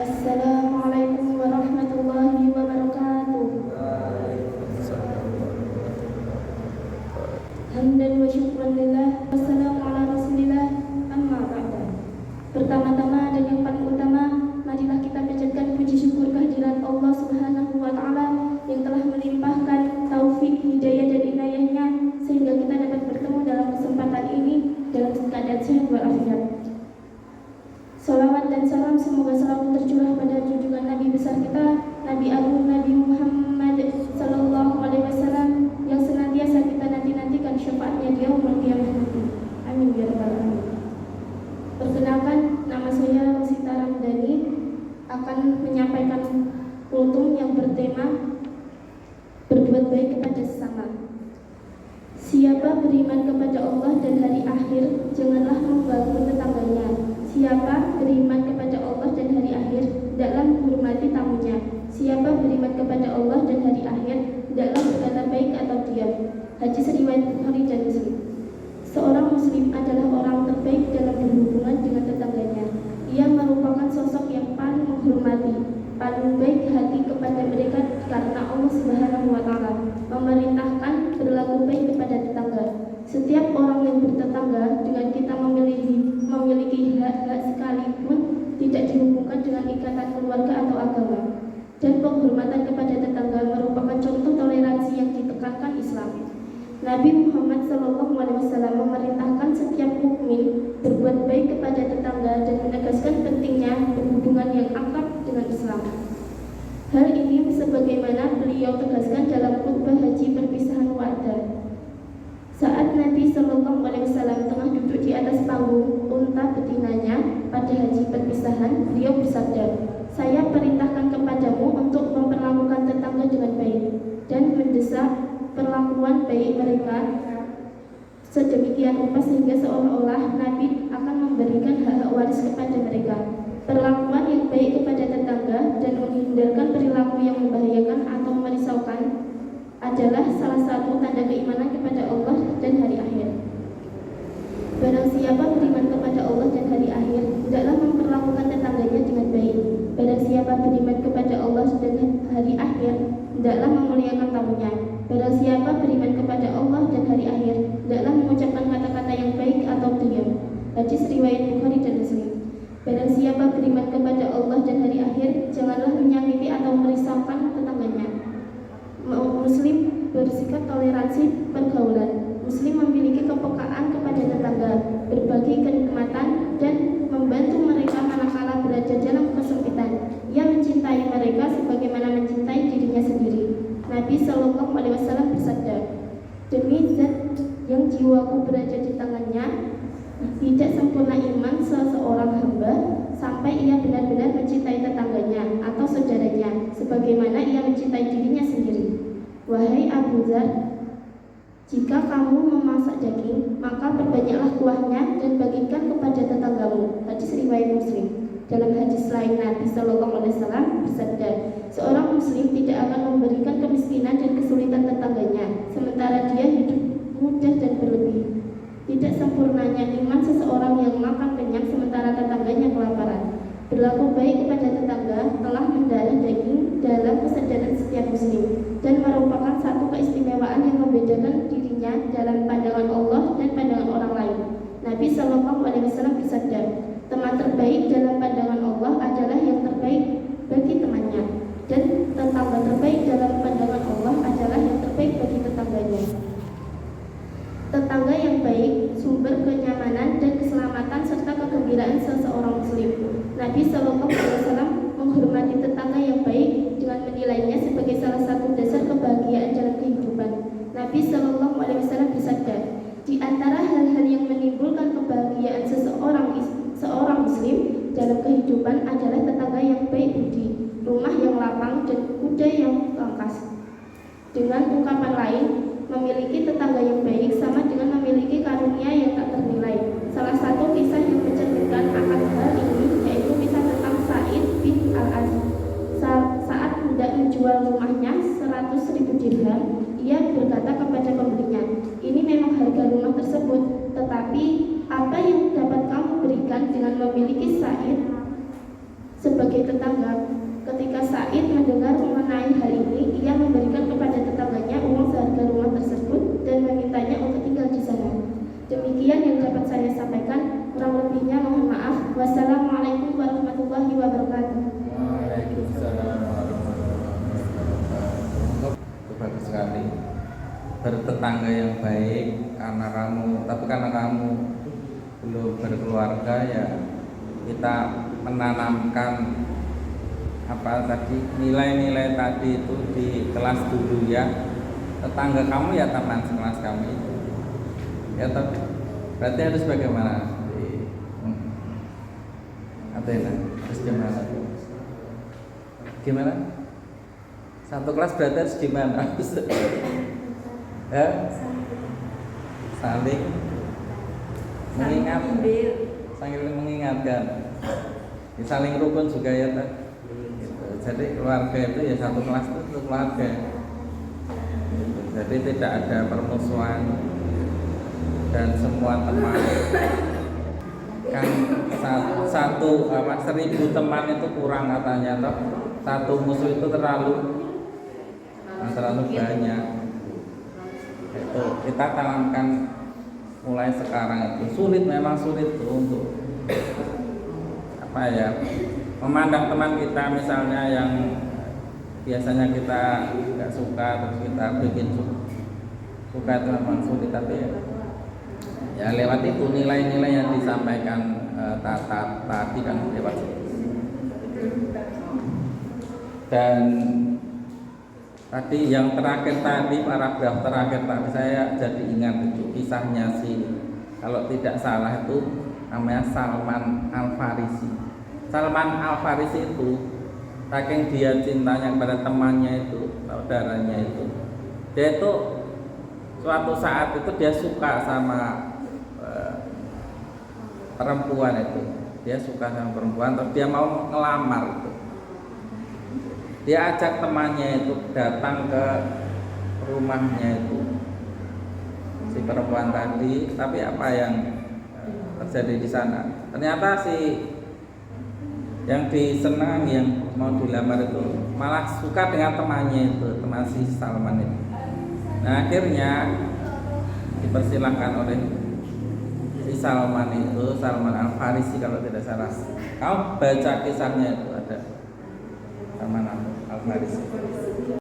Assalamualaikum warahmatullahi wabarakatuh. Hamdan wa syukran lillah, wassalamu ala rasulillah, amma ba'da. Pertama-tama dan yang paling utama, marilah kita panjatkan puji syukur kehadirat Allah Subhanahu wa taala yang telah melimpahkan taufik, hidayah dan inayahnya sehingga kita dapat bertemu dalam kesempatan ini dalam keadaan sehat walafiat. Salawat dan salam semoga selalu tercurah pada junjungan Nabi besar kita, Nabi Agung Nabi Muhammad sallallahu alaihi wasallam yang senantiasa kita nanti-nantikan syafaatnya di yaumul qiyamah nanti. Amin ya rabbal alamin. Perkenalkan, nama saya Rosita Ramdhani akan menyampaikan kultum yang bertema berbuat baik kepada sesama. Siapa beriman kepada Allah dan hari akhir, janganlah mengganggu tetangganya. Siapa beriman kepada Allah dan hari akhir, hendaklah menghormati tamunya. Siapa beriman kepada Allah dan hari akhir, hendaklah berkata baik atau diam. Hadis riwayat Bukhari dan Muslim. Seorang muslim adalah orang terbaik dalam berhubungan dengan tetangganya. Ia merupakan sosok yang paling menghormati, paling baik hati kepada mereka karena Allah Subhanahu wa taala memerintahkan berlaku baik kepada tetangga. Setiap orang yang bertetangga dengan kita memiliki hak-hak sekalipun tidak dihubungkan dengan ikatan keluarga atau agama. Dan penghormatan kepada tetangga merupakan contoh toleransi yang ditekankan Islam. Nabi Muhammad SAW memerintahkan setiap mukmin berbuat baik kepada tetangga dan menegaskan pentingnya berhubungan yang akrab dengan Islam. Hal ini sebagaimana beliau tegaskan dalam khutbah haji perpisahan wa'da. Saat Nabi SAW tengah duduk di atas panggung unta betinanya pada haji perpisahan, beliau bersabda, "Saya perintahkan kepadamu untuk memperlakukan tetangga dengan baik dan mendesak perlakuan baik mereka sedemikian rupa sehingga seolah-olah Nabi akan memberikan hak waris kepada mereka. Perlakuan yang baik kepada tetangga dan menghindarkan perilaku yang membahayakan atau merisaukan adalah salah satu tanda keimanan kepada Allah dan hari akhir. Barang siapa beriman kepada Allah dan hari akhir, hendaklah memperlakukan tetangganya dengan baik. Barang siapa beriman kepada Allah dan hari akhir, hendaklah memuliakan tamunya. Barang siapa beriman kepada Allah dan hari akhir, hendaklah mengucapkan kata-kata yang baik atau diam." Hadis riwayat Bukhari dan Muslim. Barang siapa beriman kepada Allah dan hari akhir, janganlah menyakiti atau merisaukan tetangganya. Muslim bersikap toleransi pergaulan. Muslim memiliki kepekaan kepada tetangga, berbagi kenikmatan dan membantu mereka manakala berada dalam kesempitan. Ia mencintai mereka sebagaimana mencintai dirinya sendiri. Nabi SAW bersabda, "Demi zat yang jiwaku berada di tangannya, tidak sempurna iman seseorang hamba sampai ia benar-benar mencintai tetangganya atau saudaranya sebagaimana ia mencintai dirinya sendiri. Wahai Abu Dzar, jika kamu memasak daging, maka perbanyaklah kuahnya dan bagikan kepada tetanggamu." Hadis riwayat Muslim. Dalam hadis lain, Nabi SAW bersabda, "Seorang muslim tidak akan memberikan kemiskinan dan kesulitan tetangganya, sementara dia hidup mudah dan berlebih. Tidak sempurnanya iman seseorang yang makan kenyang sementara tetangganya kelaparan." Berlaku baik kepada tetangga telah mendarah daging dalam kesadaran setiap muslim dan merupakan satu keistimewaan yang membedakan dirinya dalam pandangan Allah dan pandangan orang lain. Nabi SAW bersabda, "Teman terbaik dalam pandangan Allah adalah yang terbaik bagi temannya, dan tetangga terbaik dalam pandangan Allah adalah yang terbaik bagi tetangganya." Tetangga yang baik, sumber kenyamanan dan keselamatan serta kegembiraan seseorang muslim. Nabi SAW menghormati tetangga yang baik dengan menilainya sebagai salah satu dasar kebahagiaan dalam kehidupan. Nabi SAW bersabda, "Di antara hal-hal yang menimbulkan kebahagiaan seorang muslim dalam kehidupan adalah tetangga yang baik budi, rumah yang lapang dan kuda yang tangkas." Dengan ungkapan lain, memiliki tetangga yang baik sama dengan memiliki karunia yang tak ternilai. Salah satu kisah yang mencerminkan akan hal ini yaitu kisah tentang Sa'id bin Al-As. Saat hendak menjual rumahnya 100.000 dirham, ia berkata kepada pembelinya, "Ini memang harga rumah tersebut, tetapi apa yang dapat kamu berikan dengan memiliki Sa'id Sebagai tetangga, ketika Said mendengar mengenai hal ini, ia memberikan kepada tetangganya uang seharga rumah tersebut dan memintanya untuk tinggal di sana. Demikian yang dapat saya sampaikan. Kurang lebihnya mohon maaf. Wassalamualaikum warahmatullahi wabarakatuh. Waalaikumsalam warahmatullahi wabarakatuh. Bagus sekali. Bertetangga yang baik karena kamu belum berkeluarga, ya kita menanamkan nilai-nilai tadi itu di kelas dulu ya. Tetangga kamu ya teman sekelas kamu itu. Ya berarti harus bagaimana? Atena, harus gimana? Gimana? Satu kelas berarti harus gimana? Ya? Saling mengingatkan, saling rukun juga ya. Jadi keluarga itu ya satu kelas itu keluarga. Jadi tidak ada permusuhan dan semua teman. Kan 1000 teman itu kurang katanya, toh satu musuh itu terlalu banyak. Itu kita tanamkan mulai sekarang. Itu memang sulit tuh untuk memandang teman kita misalnya yang biasanya kita nggak suka terus kita bikin suka, itu memang sulit. Tapi ya lewat itu nilai-nilai yang disampaikan tadi kan lewat itu. Dan tadi yang terakhir tadi, paragraf terakhir tadi, saya jadi ingat itu kisahnya kalau tidak salah itu namanya Salman Al-Farisi. Salman Al-Farisi itu saking dia cintanya kepada temannya itu, saudaranya itu, dia itu suatu saat itu dia suka sama perempuan itu. Dia suka sama perempuan, terus dia mau ngelamar itu. Dia ajak temannya itu datang ke rumahnya itu si perempuan tadi, tapi apa yang terjadi di sana? Ternyata si yang disenangi, yang mau dilamar itu malah suka dengan temannya itu, teman si Salman itu. Nah akhirnya dipersilahkan oleh si Salman itu, Salman Al-Farisi kalau tidak salah. Kau baca kisahnya itu ada Salman Al-Farisi.